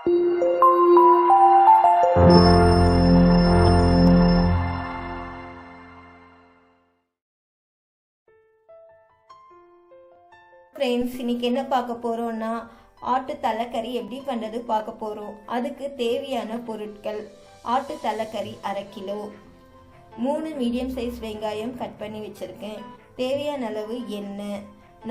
Friends, இன்னைக்கு என்ன பார்க்க போகிறோன்னா ஆட்டு தலைக்கறி எப்படி பண்ணுறது பார்க்க போகிறோம். அதுக்கு தேவையான பொருட்கள்: ஆட்டு தலைக்கறி 1/2 கிலோ, 3 மீடியம் சைஸ் வெங்காயம் கட் பண்ணி வச்சுருக்கேன், தேவையான அளவு எண்ணெய்,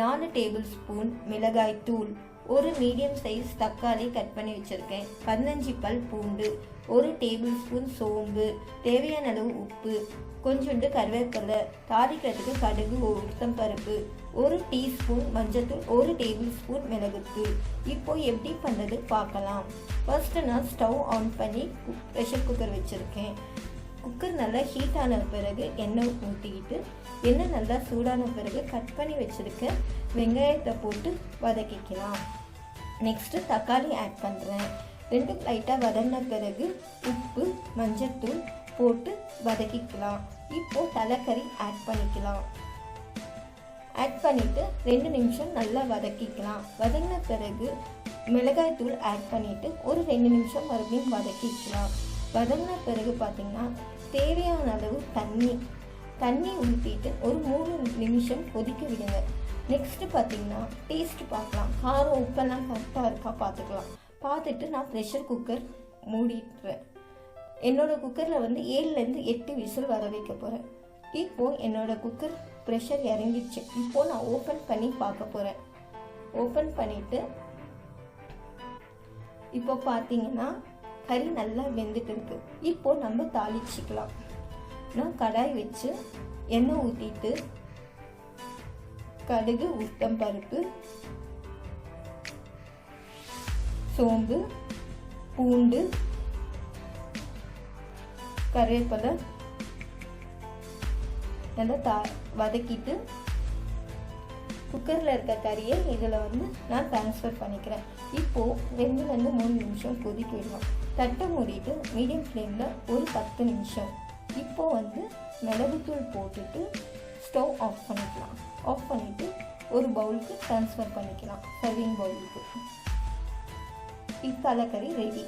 4 டேபிள் ஸ்பூன் மிளகாய் தூள், 1 மீடியம் சைஸ் தக்காளி கட் பண்ணி வச்சுருக்கேன், 15 பல் பூண்டு, 1 டேபிள் ஸ்பூன் சோம்பு, தேவையான அளவு உப்பு, கொஞ்சோண்டு கருவேப்பிலை, தாளிக்கிறதுக்கு கடுகு, உளுத்தம் பருப்பு, 1 டீஸ்பூன் மஞ்சள்தூள், 1 டேபிள் ஸ்பூன் மிளகுத்தூள். இப்போ எப்படி பண்ணுறது பார்க்கலாம். ஃபர்ஸ்ட் நான் ஸ்டவ் ஆன் பண்ணி ப்ரெஷர் குக்கர் வச்சுருக்கேன். குக்கர் நல்லா ஹீட் ஆன பிறகு எண்ணெய் ஊற்றிக்கிட்டு, எண்ணெய் நல்லா சூடான பிறகு கட் பண்ணி வச்சுருக்க வெங்காயத்தை போட்டு வதக்கிக்கலாம். நெக்ஸ்ட்டு தக்காளி ஆட் பண்ணுறேன். 2 லைட்டாக வதங்கின பிறகு உப்பு, மஞ்சள்தூள் போட்டு வதக்கிக்கலாம். இப்போது தலைக்கறி ஆட் பண்ணிக்கலாம். ஆட் பண்ணிவிட்டு 2 நிமிஷம் நல்லா வதக்கிக்கலாம். வதங்கின பிறகு மிளகாய் தூள் ஆட் பண்ணிவிட்டு ஒரு 2 நிமிஷம் மறுபடியும் வதக்கிக்கலாம். வதங்கின பிறகு பார்த்திங்கன்னா தேவையான அளவு தண்ணி ஊற்றிட்டு ஒரு 3 நிமிஷம் கொதிக்க விடுங்க. நெக்ஸ்ட்டு பார்த்திங்கன்னா டேஸ்ட்டு பார்க்கலாம். காரம் உப்பெல்லாம் கரெக்டாக இருக்கா பார்த்துக்கலாம். பார்த்துட்டு நான் ப்ரெஷர் குக்கர் மூடிட்டுறேன். என்னோடய குக்கரில் 7லேருந்து 8 விசில் வர வைக்க போகிறேன். இப்போது என்னோடய குக்கர் ப்ரெஷர் இறங்கிடுச்சு. இப்போது நான் ஓப்பன் பண்ணி பார்க்க போகிறேன். ஓப்பன் பண்ணிவிட்டு இப்போ பார்த்தீங்கன்னா கறி நல்லா வெந்துட்டு இருக்கு. இப்போது நம்ம தாளிச்சிக்கலாம். நான் கடாய் வச்சு எண்ணெய் ஊற்றிட்டு கடுகு, உளுத்தம் பருப்பு, சோம்பு, பூண்டு, கருவேப்பிலை நல்லா வதக்கிட்டு குக்கரில் இருக்க கறியை இதில் நான் ட்ரான்ஸ்ஃபர் பண்ணிக்கிறேன். இப்போது 2லேருந்து 3 நிமிஷம் கொதிக்க விடலாம். தட்டை மூடிட்டு மீடியம் ஃப்ளேமில் ஒரு 10 நிமிஷம். இப்போது மிளகுத்தூள் போட்டுட்டு ஸ்டவ் ஆஃப் பண்ணிக்கலாம். ஆஃப் பண்ணிவிட்டு ஒரு பவுலுக்கு ட்ரான்ஸ்ஃபர் பண்ணிக்கலாம், சர்விங் பவுலுக்கு. தலைக்கறி ரெடி.